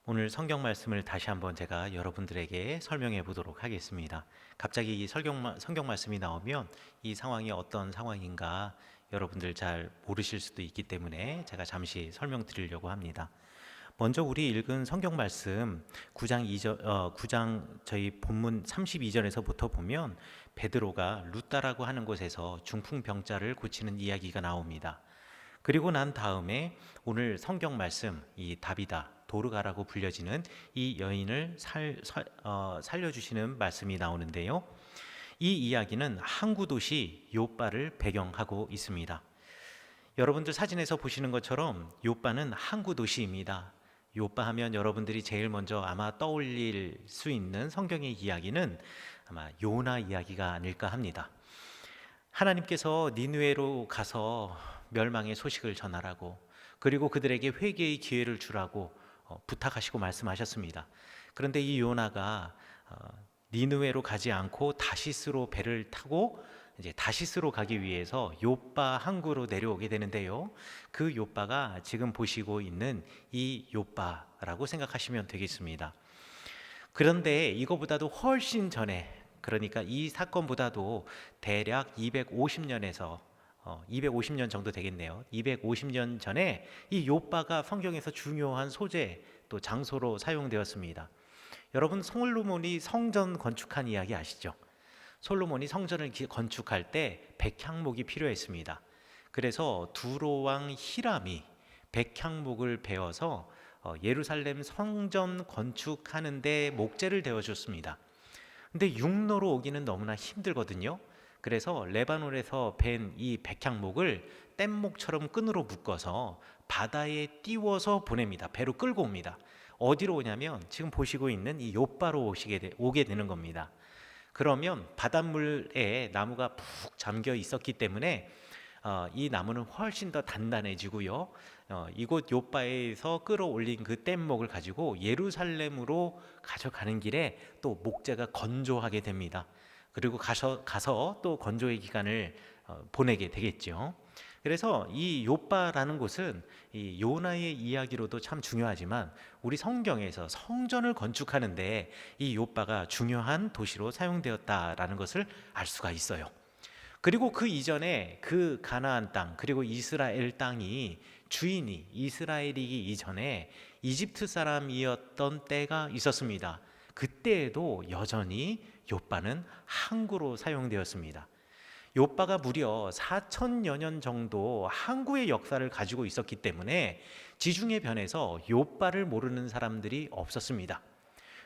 오늘 성경 말씀을 다시 한번 제가 여러분들에게 설명해 보도록 하겠습니다. 갑자기 이 성경 말씀이 나오면 이 상황이 어떤 상황인가 여러분들 잘 모르실 수도 있기 때문에 제가 잠시 설명드리려고 합니다. 먼저 우리 읽은 성경 말씀 9장 저희 본문 32절에서부터 보면 베드로가 루다라고 하는 곳에서 중풍병자를 고치는 이야기가 나옵니다. 그리고 난 다음에 오늘 성경 말씀 이 다비다 도르가라고 불려지는 이 여인을 살려주시는 말씀이 나오는데요. 이 이야기는 항구 도시 요빠를 배경하고 있습니다. 여러분들 사진에서 보시는 것처럼 요빠는 항구 도시입니다. 요빠 하면 여러분들이 제일 먼저 아마 떠올릴 수 있는 성경의 이야기는 아마 요나 이야기가 아닐까 합니다. 하나님께서 니느웨로 가서 멸망의 소식을 전하라고, 그리고 그들에게 회개의 기회를 주라고 부탁하시고 말씀하셨습니다. 그런데 이 요나가 니느웨로 가지 않고 다시스로 배를 타고 이제 다시스로 가기 위해서 요빠 항구로 내려오게 되는데요. 그 요빠가 지금 보시고 있는 이 요빠라고 생각하시면 되겠습니다. 그런데 이거보다도 훨씬 전에, 그러니까 이 사건보다도 대략 250년에서 250년 정도 되겠네요. 250년 전에 이 요빠가 성경에서 중요한 소재 또 장소로 사용되었습니다. 여러분, 솔로몬이 성전 건축한 이야기 아시죠? 솔로몬이 성전을 건축할 때 백향목이 필요했습니다. 그래서 두로왕 히람이 백향목을 베어서 예루살렘 성전 건축하는데 목재를 대어줬습니다. 근데 육로로 오기는 너무나 힘들거든요. 그래서 레바논에서 벤 이 백향목을 뗏목처럼 끈으로 묶어서 바다에 띄워서 보냅니다. 배로 끌고 옵니다. 어디로 오냐면 지금 보시고 있는 이 요바로 오게 되는 겁니다. 그러면 바닷물에 나무가 푹 잠겨 있었기 때문에 이 나무는 훨씬 더 단단해지고요. 이곳 요바에서 끌어올린 그 뗏목을 가지고 예루살렘으로 가져가는 길에 또 목재가 건조하게 됩니다. 그리고 가서 또 건조의 기간을 보내게 되겠죠. 그래서 이 요바라는 곳은 이 요나의 이야기로도 참 중요하지만 우리 성경에서 성전을 건축하는데 이 요바가 중요한 도시로 사용되었다라는 것을 알 수가 있어요. 그리고 그 이전에 그 가나안 땅, 그리고 이스라엘 땅이 주인이 이스라엘이기 이전에 이집트 사람이었던 때가 있었습니다. 그때에도 여전히 요바는 항구로 사용되었습니다. 요바가 무려 4천여 년 정도 항구의 역사를 가지고 있었기 때문에 지중해 변에서 요바를 모르는 사람들이 없었습니다.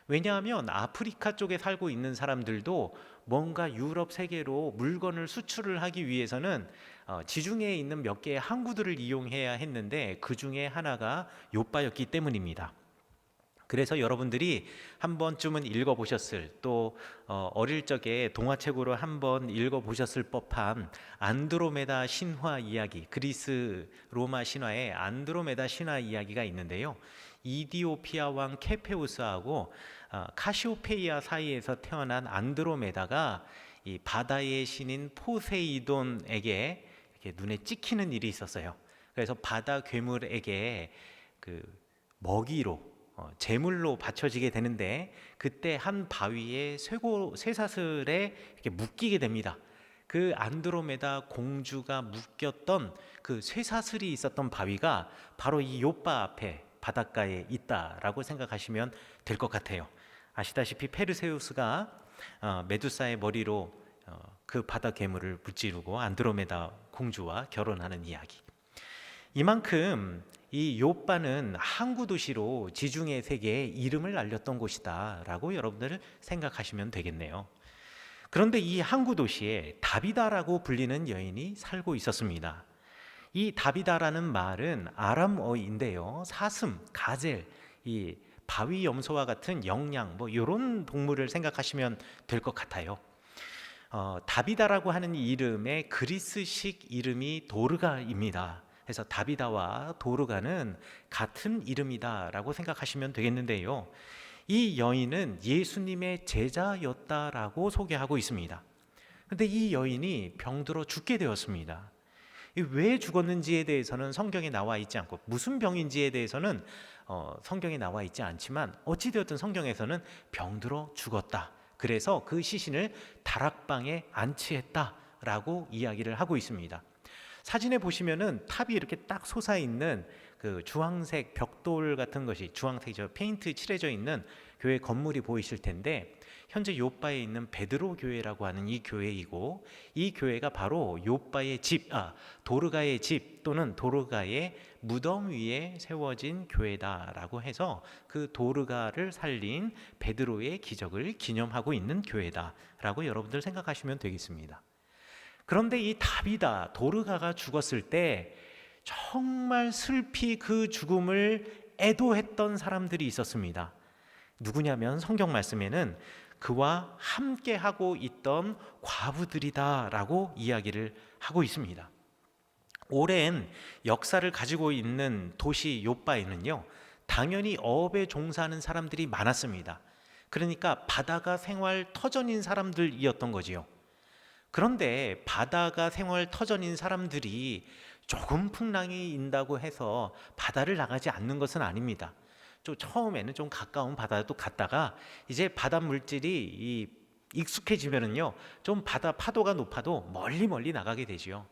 왜냐하면 아프리카 쪽에 살고 있는 사람들도 뭔가 유럽 세계로 물건을 수출을 하기 위해서는 지중해에 있는 몇 개의 항구들을 이용해야 했는데 그 중에 하나가 요바였기 때문입니다. 그래서 여러분들이 한 번쯤은 읽어보셨을, 또 어릴 적에 동화책으로 한번 읽어보셨을 법한 안드로메다 신화 이야기, 그리스 로마 신화의 안드로메다 신화 이야기가 있는데요. 이디오피아 왕 케페우스하고 카시오페이아 사이에서 태어난 안드로메다가 이 바다의 신인 포세이돈에게 이렇게 눈에 찍히는 일이 있었어요. 그래서 바다 괴물에게 그 먹이로 제물로 바쳐지게 되는데 그때 한 바위에 쇠사슬에 이렇게 묶이게 됩니다. 그 안드로메다 공주가 묶였던 그 쇠사슬이 있었던 바위가 바로 이 요바 앞에 바닷가에 있다라고 생각하시면 될 것 같아요. 아시다시피 페르세우스가 메두사의 머리로 그 바다 괴물을 무찌르고 안드로메다 공주와 결혼하는 이야기. 이만큼 이 요바는 항구 도시로 지중해 세계에 이름을 알렸던 곳이다 라고 여러분들 생각하시면 되겠네요. 그런데 이 항구 도시에 다비다라고 불리는 여인이 살고 있었습니다. 이 다비다라는 말은 아람어인데요, 사슴, 가젤, 이 바위 염소와 같은 영양 이런 동물을 생각하시면 될 것 같아요. 다비다라고 하는 이름의 그리스식 이름이 도르가입니다. 그래서 다비다와 도르가는 같은 이름이다라고 생각하시면 되겠는데요. 이 여인은 예수님의 제자였다라고 소개하고 있습니다. 그런데 이 여인이 병들어 죽게 되었습니다. 왜 죽었는지에 대해서는 성경에 나와 있지 않고, 무슨 병인지에 대해서는 성경에 나와 있지 않지만, 어찌되었든 성경에서는 병들어 죽었다, 그래서 그 시신을 다락방에 안치했다라고 이야기를 하고 있습니다. 사진에 보시면은 탑이 이렇게 딱 솟아있는 그 주황색 벽돌 같은 것이, 주황색 페인트 칠해져 있는 교회 건물이 보이실 텐데, 현재 요빠에 있는 베드로 교회라고 하는 이 교회이고, 이 교회가 바로 요빠의 집, 도르가의 집 또는 도르가의 무덤 위에 세워진 교회다라고 해서 그 도르가를 살린 베드로의 기적을 기념하고 있는 교회다라고 여러분들 생각하시면 되겠습니다. 그런데 이 다비다, 도르가가 죽었을 때 정말 슬피 그 죽음을 애도했던 사람들이 있었습니다. 누구냐면 성경 말씀에는 그와 함께 하고 있던 과부들이다라고 이야기를 하고 있습니다. 오랜 역사를 가지고 있는 도시 요빠에는요, 당연히 어업에 종사하는 사람들이 많았습니다. 그러니까 바다가 생활 터전인 사람들이었던 거지요. 그런데 바다가 생활 터전인 사람들이 조금 풍랑이 인다고 해서 바다를 나가지 않는 것은 아닙니다. 처음에는 좀 가까운 바다도 갔다가 이제 바다 물질이 익숙해지면은요, 좀 바다 파도가 높아도 멀리 나가게 되지요.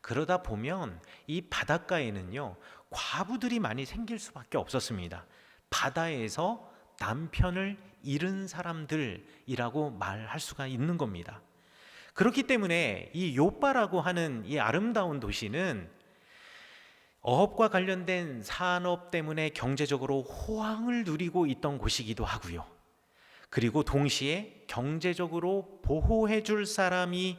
그러다 보면 이 바닷가에는요, 과부들이 많이 생길 수밖에 없었습니다. 바다에서 남편을 잃은 사람들이라고 말할 수가 있는 겁니다. 그렇기 때문에 이 요빠라고 하는 이 아름다운 도시는 어업과 관련된 산업 때문에 경제적으로 호황을 누리고 있던 곳이기도 하고요. 그리고 동시에 경제적으로 보호해 줄 사람이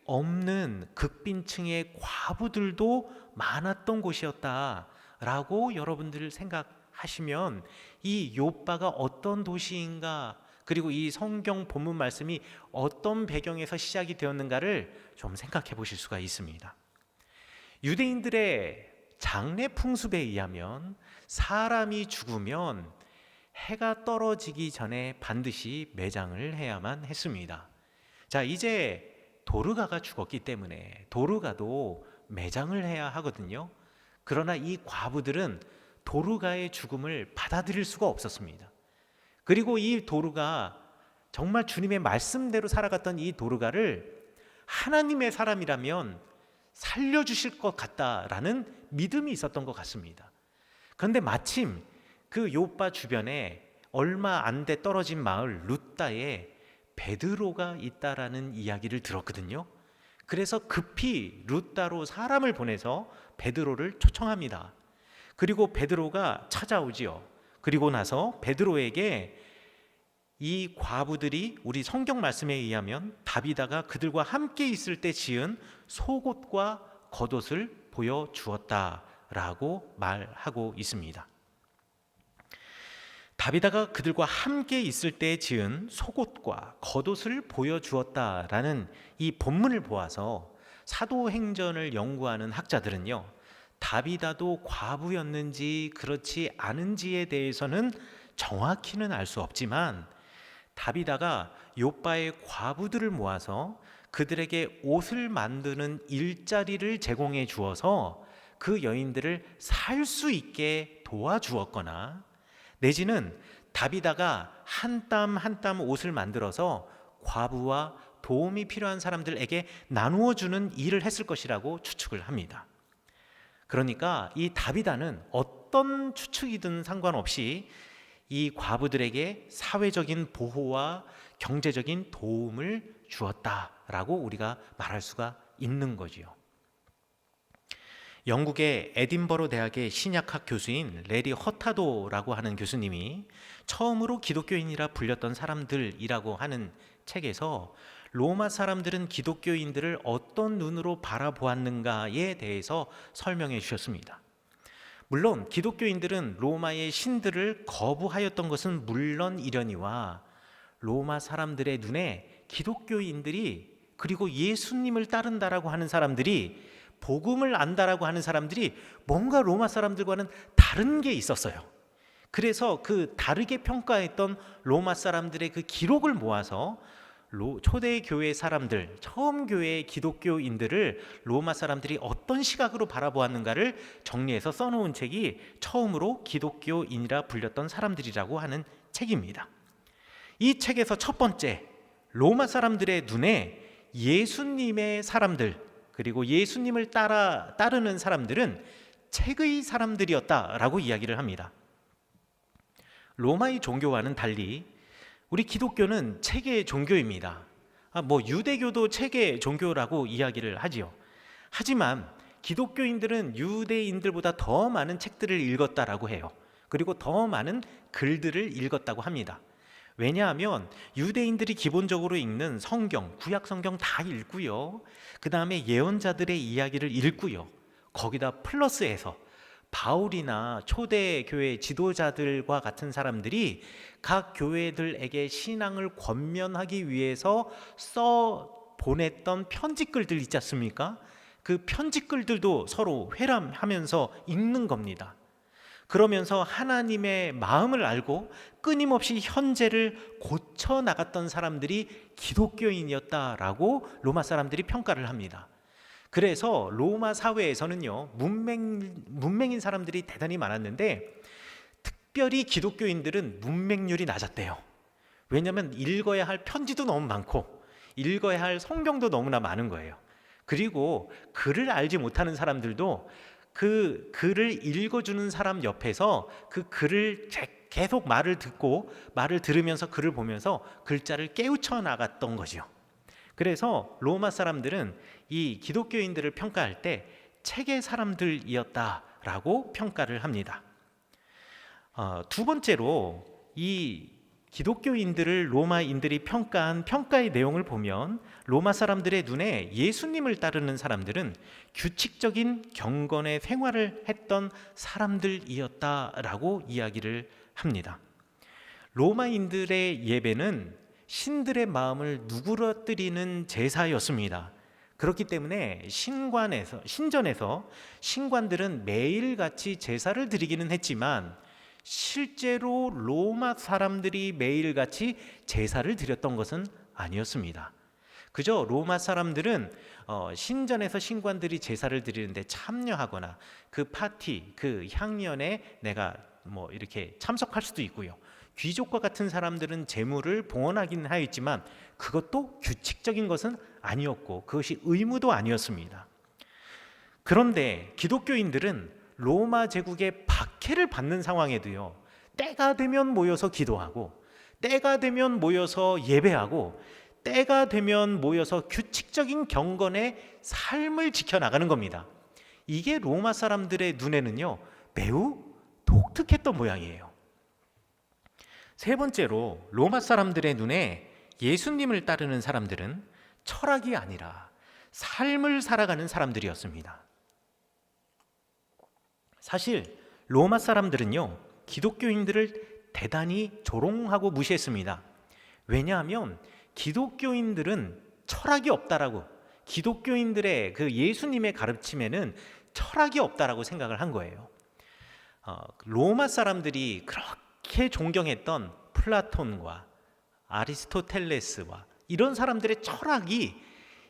없는 극빈층의 과부들도 많았던 곳이었다라고 여러분들 생각하시면, 이 요빠가 어떤 도시인가, 그리고 이 성경 본문 말씀이 어떤 배경에서 시작이 되었는가를 좀 생각해 보실 수가 있습니다. 유대인들의 장례 풍습에 의하면 사람이 죽으면 해가 떨어지기 전에 반드시 매장을 해야만 했습니다. 자, 이제 도르가가 죽었기 때문에 도르가도 매장을 해야 하거든요. 그러나 이 과부들은 도르가의 죽음을 받아들일 수가 없었습니다. 그리고 이 도르가, 정말 주님의 말씀대로 살아갔던 이 도르가를 하나님의 사람이라면 살려주실 것 같다라는 믿음이 있었던 것 같습니다. 그런데 마침 그 요빠 주변에 얼마 안 돼 떨어진 마을 루따에 베드로가 있다라는 이야기를 들었거든요. 그래서 급히 루따로 사람을 보내서 베드로를 초청합니다. 그리고 베드로가 찾아오지요. 그리고 나서 베드로에게 이 과부들이 우리 성경 말씀에 의하면 다비다가 그들과 함께 있을 때 지은 속옷과 겉옷을 보여주었다라고 말하고 있습니다. 다비다가 그들과 함께 있을 때 지은 속옷과 겉옷을 보여주었다라는 이 본문을 보아서 사도행전을 연구하는 학자들은요, 다비다도 과부였는지 그렇지 않은지에 대해서는 정확히는 알 수 없지만, 다비다가 요빠의 과부들을 모아서 그들에게 옷을 만드는 일자리를 제공해 주어서 그 여인들을 살 수 있게 도와주었거나, 내지는 다비다가 한 땀 한 땀 옷을 만들어서 과부와 도움이 필요한 사람들에게 나누어 주는 일을 했을 것이라고 추측을 합니다. 그러니까 이 다비다는 어떤 추측이든 상관없이 이 과부들에게 사회적인 보호와 경제적인 도움을 주었다라고 우리가 말할 수가 있는 거지요. 영국의 에딘버러 대학의 신약학 교수인 레리 허타도라고 하는 교수님이 처음으로 기독교인이라 불렸던 사람들이라고 하는 책에서 로마 사람들은 기독교인들을 어떤 눈으로 바라보았는가에 대해서 설명해 주셨습니다. 물론 기독교인들은 로마의 신들을 거부하였던 것은 물론이려니와 로마 사람들의 눈에 기독교인들이, 그리고 예수님을 따른다라고 하는 사람들이, 복음을 안다라고 하는 사람들이 뭔가 로마 사람들과는 다른 게 있었어요. 그래서 그 다르게 평가했던 로마 사람들의 그 기록을 모아서 초대 교회 사람들, 처음 교회의 기독교인들을 로마 사람들이 어떤 시각으로 바라보았는가를 정리해서 써놓은 책이 처음으로 기독교인이라 불렸던 사람들이라고 하는 책입니다. 이 책에서 첫 번째, 로마 사람들의 눈에 예수님의 사람들, 그리고 예수님을 따르는 사람들은 책의 사람들이었다라고 이야기를 합니다. 로마의 종교와는 달리 우리 기독교는 책의 종교입니다. 유대교도 책의 종교라고 이야기를 하지요. 하지만 기독교인들은 유대인들보다 더 많은 책들을 읽었다라고 해요. 그리고 더 많은 글들을 읽었다고 합니다. 왜냐하면 유대인들이 기본적으로 읽는 성경, 구약 성경 다 읽고요. 그 다음에 예언자들의 이야기를 읽고요. 거기다 플러스해서 바울이나 초대교회 지도자들과 같은 사람들이 각 교회들에게 신앙을 권면하기 위해서 보냈던 편지글들 있지 않습니까? 그 편지글들도 서로 회람하면서 읽는 겁니다. 그러면서 하나님의 마음을 알고 끊임없이 현재를 고쳐 나갔던 사람들이 기독교인이었다라고 로마 사람들이 평가를 합니다. 그래서 로마 사회에서는요, 문맹인 사람들이 대단히 많았는데 특별히 기독교인들은 문맹률이 낮았대요. 왜냐하면 읽어야 할 편지도 너무 많고 읽어야 할 성경도 너무나 많은 거예요. 그리고 글을 알지 못하는 사람들도 그 글을 읽어주는 사람 옆에서 그 글을 계속 말을 들으면서 글을 보면서 글자를 깨우쳐 나갔던 거죠. 그래서 로마 사람들은 이 기독교인들을 평가할 때 책의 사람들이었다라고 평가를 합니다. 두 번째로 이 기독교인들을 로마인들이 평가한 평가의 내용을 보면 로마 사람들의 눈에 예수님을 따르는 사람들은 규칙적인 경건의 생활을 했던 사람들이었다라고 이야기를 합니다. 로마인들의 예배는 신들의 마음을 누그러뜨리는 제사였습니다. 그렇기 때문에 신전에서 신관들은 매일같이 제사를 드리기는 했지만 실제로 로마 사람들이 매일같이 제사를 드렸던 것은 아니었습니다. 그저 로마 사람들은 신전에서 신관들이 제사를 드리는데 참여하거나 그 파티, 그 향연에 내가 이렇게 참석할 수도 있고요. 귀족과 같은 사람들은 재물을 봉헌하긴 하였지만 그것도 규칙적인 것은 아니었고 그것이 의무도 아니었습니다. 그런데 기독교인들은 로마 제국의 박해를 받는 상황에도요, 때가 되면 모여서 기도하고 때가 되면 모여서 예배하고 때가 되면 모여서 규칙적인 경건의 삶을 지켜나가는 겁니다. 이게 로마 사람들의 눈에는요, 매우 독특했던 모양이에요. 세 번째로 로마 사람들의 눈에 예수님을 따르는 사람들은 철학이 아니라 삶을 살아가는 사람들이었습니다. 사실 로마 사람들은요, 기독교인들을 대단히 조롱하고 무시했습니다. 왜냐하면 기독교인들은 철학이 없다라고, 기독교인들의 그 예수님의 가르침에는 철학이 없다라고 생각을 한 거예요. 로마 사람들이 그렇게 존경했던 플라톤과 아리스토텔레스와 이런 사람들의 철학이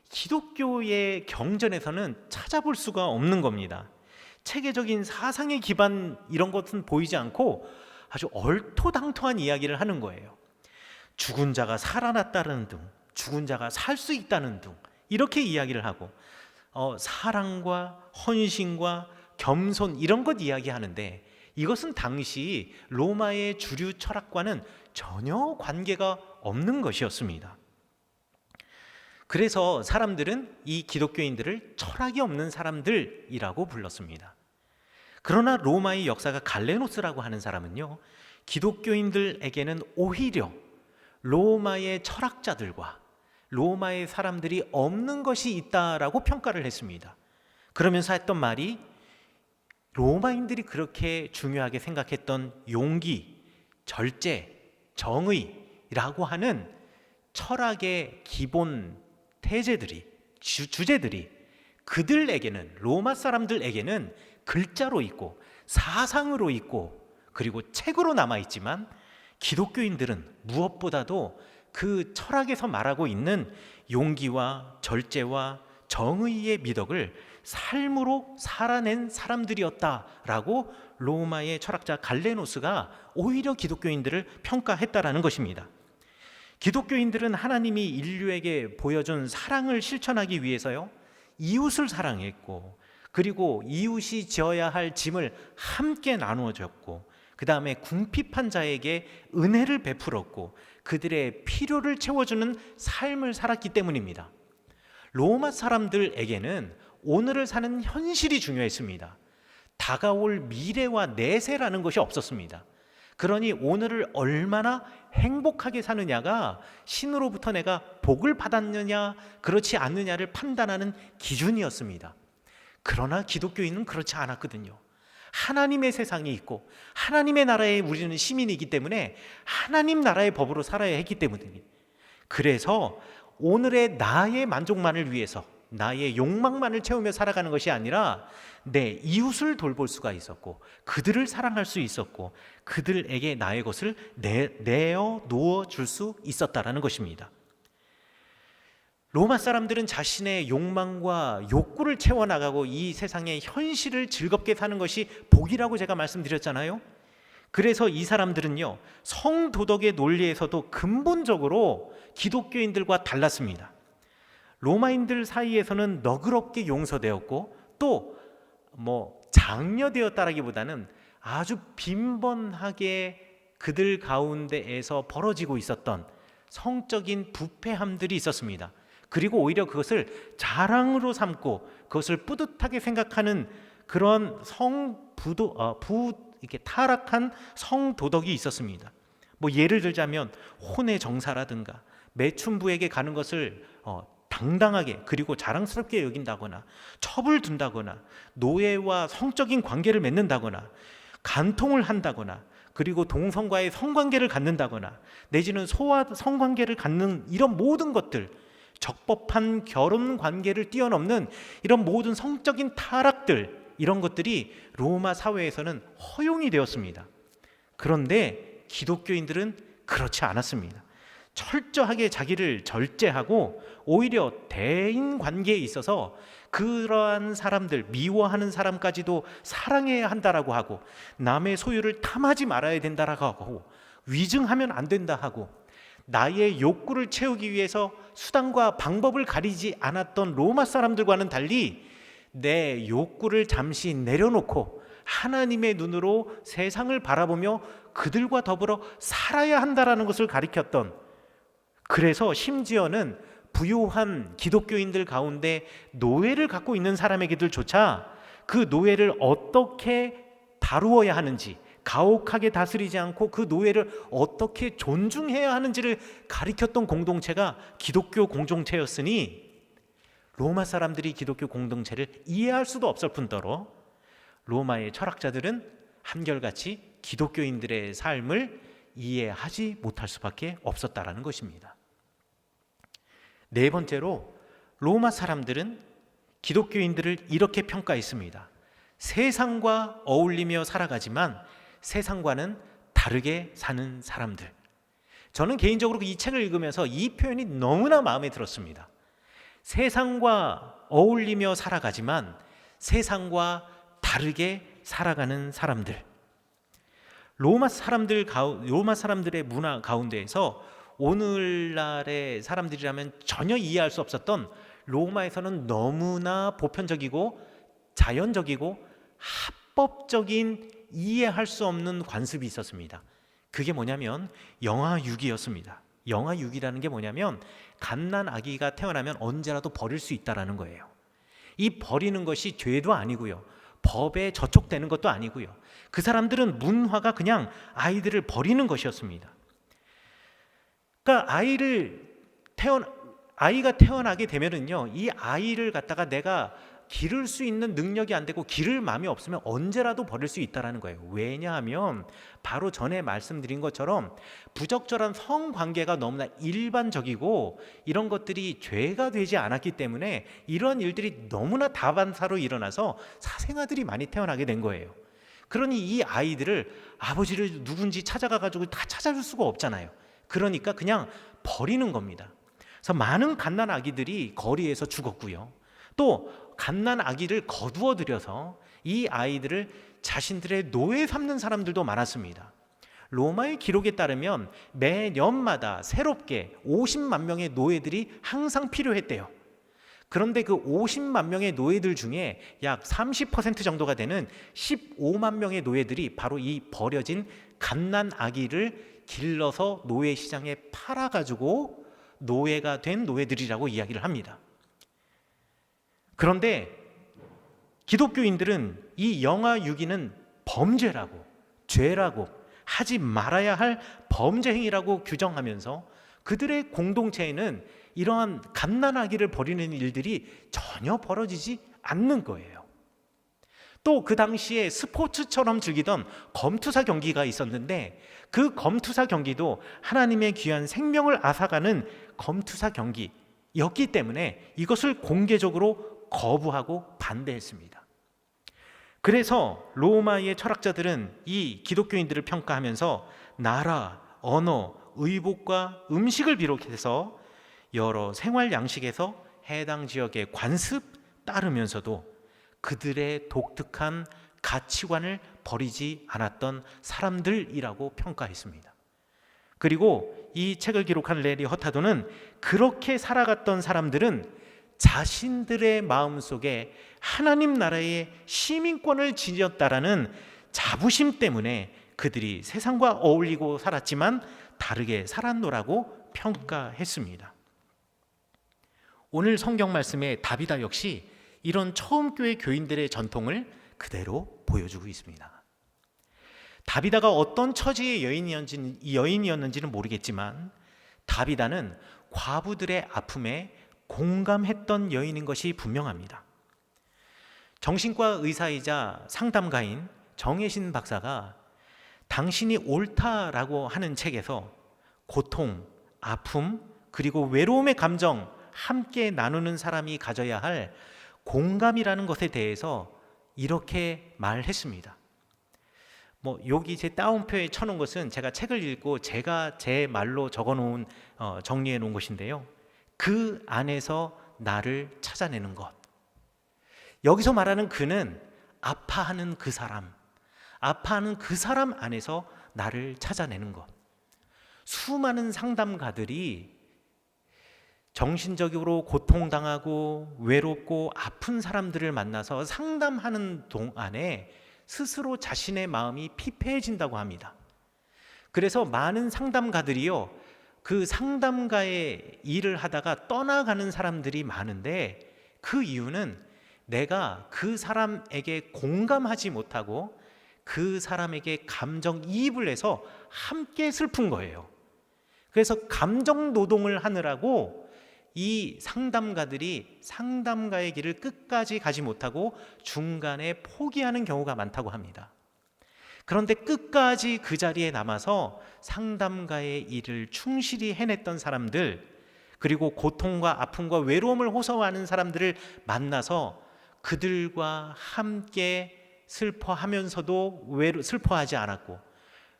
기독교의 경전에서는 찾아볼 수가 없는 겁니다. 체계적인 사상의 기반 이런 것은 보이지 않고 아주 얼토당토한 이야기를 하는 거예요. 죽은 자가 살아났다는 등, 죽은 자가 살 수 있다는 등 이렇게 이야기를 하고 사랑과 헌신과 겸손 이런 것 이야기하는데 이것은 당시 로마의 주류 철학과는 전혀 관계가 없는 것이었습니다. 그래서 사람들은 이 기독교인들을 철학이 없는 사람들이라고 불렀습니다. 그러나 로마의 역사가 갈레노스라고 하는 사람은요, 기독교인들에게는 오히려 로마의 철학자들과 로마의 사람들이 없는 것이 있다라고 평가를 했습니다. 그러면서 했던 말이 로마인들이 그렇게 중요하게 생각했던 용기, 절제, 정의라고 하는 철학의 기본 태제들이, 주제들이 그들에게는, 로마 사람들에게는 글자로 있고 사상으로 있고 그리고 책으로 남아있지만 기독교인들은 무엇보다도 그 철학에서 말하고 있는 용기와 절제와 정의의 미덕을 삶으로 살아낸 사람들이었다라고 로마의 철학자 갈레노스가 오히려 기독교인들을 평가했다라는 것입니다. 기독교인들은 하나님이 인류에게 보여준 사랑을 실천하기 위해서요, 이웃을 사랑했고, 그리고 이웃이 지어야 할 짐을 함께 나누어 줬고, 그 다음에 궁핍한 자에게 은혜를 베풀었고, 그들의 필요를 채워주는 삶을 살았기 때문입니다. 로마 사람들에게는 오늘을 사는 현실이 중요했습니다. 다가올 미래와 내세라는 것이 없었습니다. 그러니 오늘을 얼마나 행복하게 사느냐가 신으로부터 내가 복을 받았느냐 그렇지 않느냐를 판단하는 기준이었습니다. 그러나 기독교인은 그렇지 않았거든요. 하나님의 세상이 있고 하나님의 나라에 우리는 시민이기 때문에 하나님 나라의 법으로 살아야 했기 때문입니다. 그래서 오늘의 나의 만족만을 위해서 나의 욕망만을 채우며 살아가는 것이 아니라 내 이웃을 돌볼 수가 있었고, 그들을 사랑할 수 있었고, 그들에게 나의 것을 내어 놓아 줄 수 있었다라는 것입니다. 로마 사람들은 자신의 욕망과 욕구를 채워나가고 이 세상의 현실을 즐겁게 사는 것이 복이라고 제가 말씀드렸잖아요. 그래서 이 사람들은요, 성도덕의 논리에서도 근본적으로 기독교인들과 달랐습니다. 로마인들 사이에서는 너그럽게 용서되었고, 또 장려되었다라기보다는 아주 빈번하게 그들 가운데에서 벌어지고 있었던 성적인 부패함들이 있었습니다. 그리고 오히려 그것을 자랑으로 삼고 그것을 뿌듯하게 생각하는 그런 이렇게 타락한 성도덕이 있었습니다. 예를 들자면 혼의 정사라든가 매춘부에게 가는 것을 당당하게 그리고 자랑스럽게 여긴다거나, 첩을 둔다거나, 노예와 성적인 관계를 맺는다거나, 간통을 한다거나, 그리고 동성과의 성관계를 갖는다거나, 내지는 소와 성관계를 갖는 이런 모든 것들, 적법한 결혼 관계를 뛰어넘는 이런 모든 성적인 타락들, 이런 것들이 로마 사회에서는 허용이 되었습니다. 그런데 기독교인들은 그렇지 않았습니다. 철저하게 자기를 절제하고 오히려 대인 관계에 있어서 그러한 사람들, 미워하는 사람까지도 사랑해야 한다라고 하고, 남의 소유를 탐하지 말아야 된다라고 하고, 위증하면 안 된다 하고, 나의 욕구를 채우기 위해서 수단과 방법을 가리지 않았던 로마 사람들과는 달리 내 욕구를 잠시 내려놓고 하나님의 눈으로 세상을 바라보며 그들과 더불어 살아야 한다라는 것을 가리켰던, 그래서 심지어는 부요한 기독교인들 가운데 노예를 갖고 있는 사람에게들조차 그 노예를 어떻게 다루어야 하는지, 가혹하게 다스리지 않고 그 노예를 어떻게 존중해야 하는지를 가리켰던 공동체가 기독교 공동체였으니, 로마 사람들이 기독교 공동체를 이해할 수도 없을 뿐더러 로마의 철학자들은 한결같이 기독교인들의 삶을 이해하지 못할 수밖에 없었다라는 것입니다. 네 번째로, 로마 사람들은 기독교인들을 이렇게 평가했습니다. 세상과 어울리며 살아가지만 세상과는 다르게 사는 사람들. 저는 개인적으로 이 책을 읽으면서 이 표현이 너무나 마음에 들었습니다. 세상과 어울리며 살아가지만 세상과 다르게 살아가는 사람들. 로마 사람들의 문화 가운데에서 오늘날의 사람들이라면 전혀 이해할 수 없었던, 로마에서는 너무나 보편적이고 자연적이고 합법적인 이해할 수 없는 관습이 있었습니다. 그게 뭐냐면 영아육이었습니다. 영아육이라는 게 뭐냐면 갓난 아기가 태어나면 언제라도 버릴 수 있다라는 거예요. 이 버리는 것이 죄도 아니고요, 법에 저촉되는 것도 아니고요. 그 사람들은 문화가 그냥 아이들을 버리는 것이었습니다. 그러니까 아이가 태어나게 되면은요, 이 아이를 갖다가 내가 기를 수 있는 능력이 안 되고 기를 마음이 없으면 언제라도 버릴 수 있다라는 거예요. 왜냐하면 바로 전에 말씀드린 것처럼 부적절한 성관계가 너무나 일반적이고 이런 것들이 죄가 되지 않았기 때문에 이런 일들이 너무나 다반사로 일어나서 사생아들이 많이 태어나게 된 거예요. 그러니 이 아이들을 아버지를 누군지 찾아가가지고 다 찾아줄 수가 없잖아요. 그러니까 그냥 버리는 겁니다. 그래서 많은 갓난 아기들이 거리에서 죽었고요. 또 갓난 아기를 거두어 들여서 이 아이들을 자신들의 노예 삼는 사람들도 많았습니다. 로마의 기록에 따르면 매년마다 새롭게 50만 명의 노예들이 항상 필요했대요. 그런데 그 50만 명의 노예들 중에 약 30% 정도가 되는 15만 명의 노예들이 바로 이 버려진 갓난 아기를 길러서 노예 시장에 팔아가지고 노예가 된 노예들이라고 이야기를 합니다. 그런데 기독교인들은 이 영아 유기는 범죄라고, 죄라고, 하지 말아야 할 범죄 행위라고 규정하면서 그들의 공동체에는 이러한 갓난아기를 버리는 일들이 전혀 벌어지지 않는 거예요. 또 그 당시에 스포츠처럼 즐기던 검투사 경기가 있었는데 그 검투사 경기도 하나님의 귀한 생명을 앗아가는 검투사 경기였기 때문에 이것을 공개적으로 거부하고 반대했습니다. 그래서 로마의 철학자들은 이 기독교인들을 평가하면서 나라, 언어, 의복과 음식을 비롯해서 여러 생활 양식에서 해당 지역의 관습 따르면서도 그들의 독특한 가치관을 버리지 않았던 사람들이라고 평가했습니다. 그리고 이 책을 기록한 레리 허타도는 그렇게 살아갔던 사람들은 자신들의 마음속에 하나님 나라의 시민권을 지녔다라는 자부심 때문에 그들이 세상과 어울리고 살았지만 다르게 살았노라고 평가했습니다. 오늘 성경 말씀의 다비다 역시 이런 처음 교회 교인들의 전통을 그대로 보여주고 있습니다. 다비다가 어떤 처지의 여인이었는지는 모르겠지만 다비다는 과부들의 아픔에 공감했던 여인인 것이 분명합니다. 정신과 의사이자 상담가인 정혜신 박사가 당신이 옳다라고 하는 책에서 고통, 아픔, 그리고 외로움의 감정 함께 나누는 사람이 가져야 할 공감이라는 것에 대해서 이렇게 말했습니다. 여기 제 따옴표에 쳐놓은 것은 제가 책을 읽고 제가 제 말로 적어놓은 정리해 놓은 것인데요. 그 안에서 나를 찾아내는 것. 여기서 말하는 그는 아파하는 그 사람, 아파하는 그 사람 안에서 나를 찾아내는 것. 수많은 상담가들이 정신적으로 고통당하고 외롭고 아픈 사람들을 만나서 상담하는 동안에 스스로 자신의 마음이 피폐해진다고 합니다. 그래서 많은 상담가들이요, 그 상담가의 일을 하다가 떠나가는 사람들이 많은데 그 이유는 내가 그 사람에게 공감하지 못하고 그 사람에게 감정이입을 해서 함께 슬픈 거예요. 그래서 감정 노동을 하느라고 이 상담가들이 상담가의 길을 끝까지 가지 못하고 중간에 포기하는 경우가 많다고 합니다. 그런데 끝까지 그 자리에 남아서 상담가의 일을 충실히 해냈던 사람들, 그리고 고통과 아픔과 외로움을 호소하는 사람들을 만나서 그들과 함께 슬퍼하면서도 슬퍼하지 않았고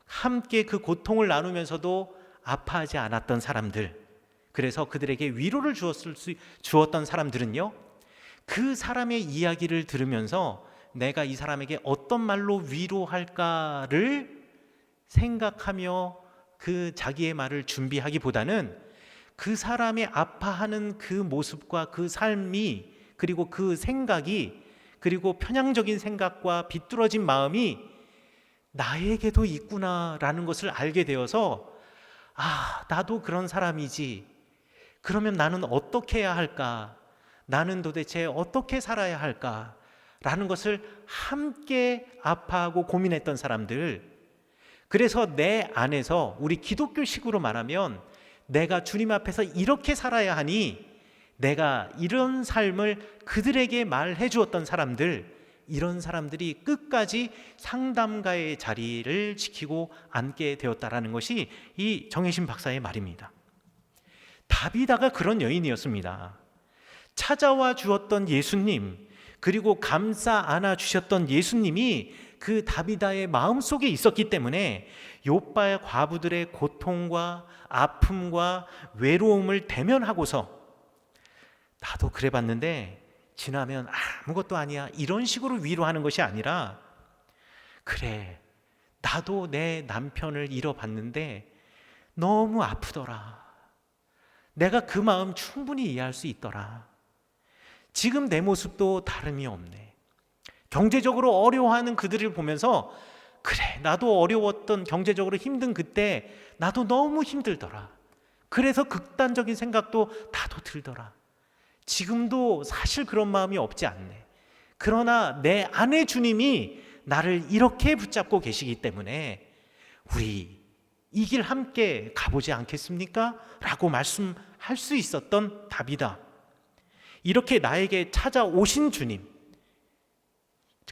함께 그 고통을 나누면서도 아파하지 않았던 사람들, 그래서 그들에게 위로를 주었던 사람들은요, 그 사람의 이야기를 들으면서 내가 이 사람에게 어떤 말로 위로할까를 생각하며 그 자기의 말을 준비하기보다는 그 사람의 아파하는 그 모습과 그 삶이, 그리고 그 생각이, 그리고 편향적인 생각과 비뚤어진 마음이 나에게도 있구나라는 것을 알게 되어서 나도 그런 사람이지. 그러면 나는 어떻게 해야 할까? 나는 도대체 어떻게 살아야 할까? 라는 것을 함께 아파하고 고민했던 사람들. 그래서 내 안에서 우리 기독교식으로 말하면 내가 주님 앞에서 이렇게 살아야 하니 내가 이런 삶을 그들에게 말해 주었던 사람들, 이런 사람들이 끝까지 상담가의 자리를 지키고 앉게 되었다라는 것이 이 정혜신 박사의 말입니다. 다비다가 그런 여인이었습니다. 찾아와 주었던 예수님, 그리고 감싸 안아 주셨던 예수님이 그 다비다의 마음속에 있었기 때문에 욥과 과부들의 고통과 아픔과 외로움을 대면하고서 나도 그래 봤는데 지나면 아무것도 아니야 이런 식으로 위로하는 것이 아니라, 그래 나도 내 남편을 잃어봤는데 너무 아프더라. 내가 그 마음 충분히 이해할 수 있더라. 지금 내 모습도 다름이 없네. 경제적으로 어려워하는 그들을 보면서 그래 나도 어려웠던, 경제적으로 힘든 그때 나도 너무 힘들더라. 그래서 극단적인 생각도 나도 들더라. 지금도 사실 그런 마음이 없지 않네. 그러나 내 안에 주님이 나를 이렇게 붙잡고 계시기 때문에 우리 이 길 함께 가보지 않겠습니까? 라고 말씀할 수 있었던 다비다. 이렇게 나에게 찾아오신 주님,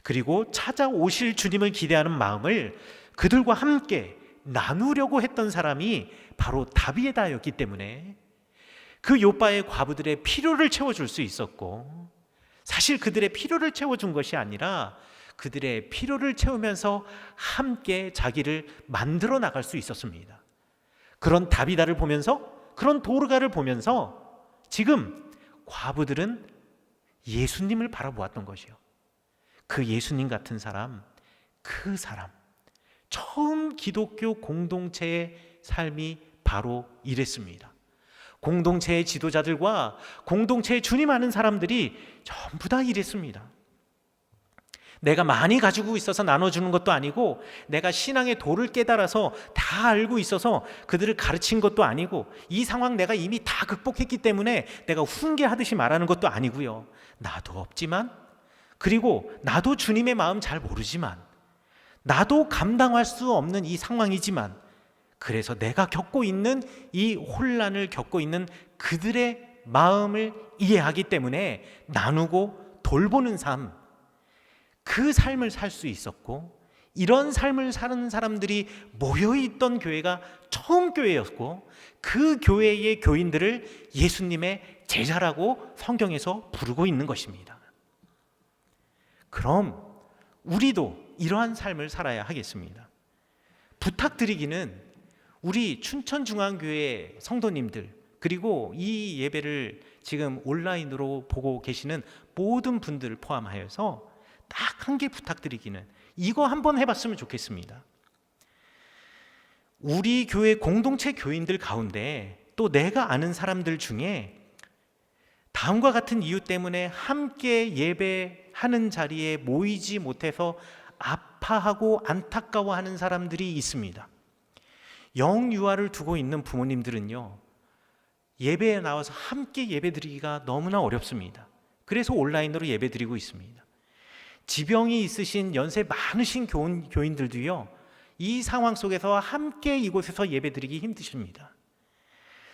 그리고 찾아오실 주님을 기대하는 마음을 그들과 함께 나누려고 했던 사람이 바로 다비다였기 때문에 그 욥바의 과부들의 필요를 채워줄 수 있었고, 사실 그들의 필요를 채워준 것이 아니라 그들의 필요를 채우면서 함께 자기를 만들어 나갈 수 있었습니다. 그런 다비다를 보면서, 그런 도르가를 보면서 지금 과부들은 예수님을 바라보았던 것이요. 그 예수님 같은 사람, 그 사람, 처음 기독교 공동체의 삶이 바로 이랬습니다. 공동체의 지도자들과 공동체의 주님 아는 사람들이 전부 다 이랬습니다. 내가 많이 가지고 있어서 나눠주는 것도 아니고, 내가 신앙의 도를 깨달아서 다 알고 있어서 그들을 가르친 것도 아니고, 이 상황 내가 이미 다 극복했기 때문에 내가 훈계하듯이 말하는 것도 아니고요. 나도 없지만, 그리고 나도 주님의 마음 잘 모르지만, 나도 감당할 수 없는 이 상황이지만, 그래서 내가 겪고 있는 이 혼란을 겪고 있는 그들의 마음을 이해하기 때문에 나누고 돌보는 삶, 그 삶을 살 수 있었고, 이런 삶을 사는 사람들이 모여있던 교회가 처음 교회였고, 그 교회의 교인들을 예수님의 제자라고 성경에서 부르고 있는 것입니다. 그럼 우리도 이러한 삶을 살아야 하겠습니다. 부탁드리기는 우리 춘천중앙교회 성도님들, 그리고 이 예배를 지금 온라인으로 보고 계시는 모든 분들을 포함하여서 딱 한 개 부탁드리기는, 이거 한번 해봤으면 좋겠습니다. 우리 교회 공동체 교인들 가운데 또 내가 아는 사람들 중에 다음과 같은 이유 때문에 함께 예배하는 자리에 모이지 못해서 아파하고 안타까워하는 사람들이 있습니다. 영유아를 두고 있는 부모님들은요, 예배에 나와서 함께 예배드리기가 너무나 어렵습니다. 그래서 온라인으로 예배드리고 있습니다. 지병이 있으신 연세 많으신 교인들도요, 이 상황 속에서 함께 이곳에서 예배드리기 힘드십니다.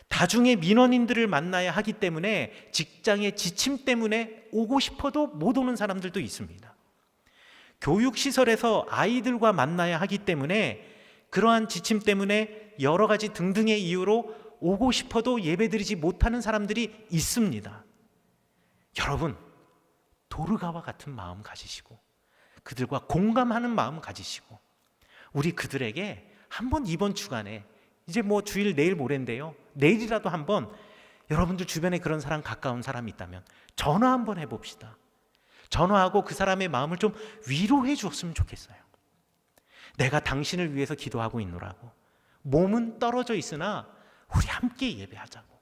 다중의 민원인들을 만나야 하기 때문에 직장의 지침 때문에 오고 싶어도 못 오는 사람들도 있습니다. 교육시설에서 아이들과 만나야 하기 때문에 그러한 지침 때문에 여러 가지 등등의 이유로 오고 싶어도 예배드리지 못하는 사람들이 있습니다. 여러분, 도르가와 같은 마음 가지시고 그들과 공감하는 마음 가지시고, 우리 그들에게 한번 이번 주간에, 이제 뭐 주일 내일 모레인데요, 내일이라도 한번 여러분들 주변에 그런 사람, 가까운 사람이 있다면 전화 한번 해봅시다. 전화하고 그 사람의 마음을 좀 위로해 주었으면 좋겠어요. 내가 당신을 위해서 기도하고 있노라고. 몸은 떨어져 있으나 우리 함께 예배하자고.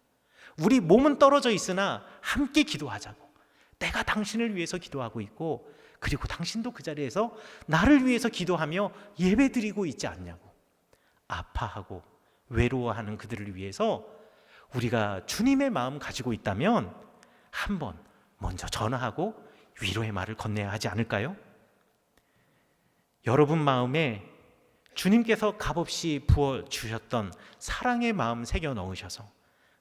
우리 몸은 떨어져 있으나 함께 기도하자고. 내가 당신을 위해서 기도하고 있고, 그리고 당신도 그 자리에서 나를 위해서 기도하며 예배드리고 있지 않냐고. 아파하고 외로워하는 그들을 위해서 우리가 주님의 마음 가지고 있다면 한번 먼저 전화하고 위로의 말을 건네야 하지 않을까요? 여러분 마음에 주님께서 값없이 부어주셨던 사랑의 마음 새겨 넣으셔서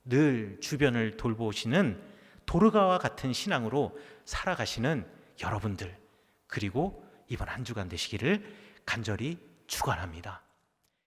늘 주변을 돌보시는 도르가와 같은 신앙으로 살아가시는 여러분들, 그리고 이번 한 주간 되시기를 간절히 축원합니다.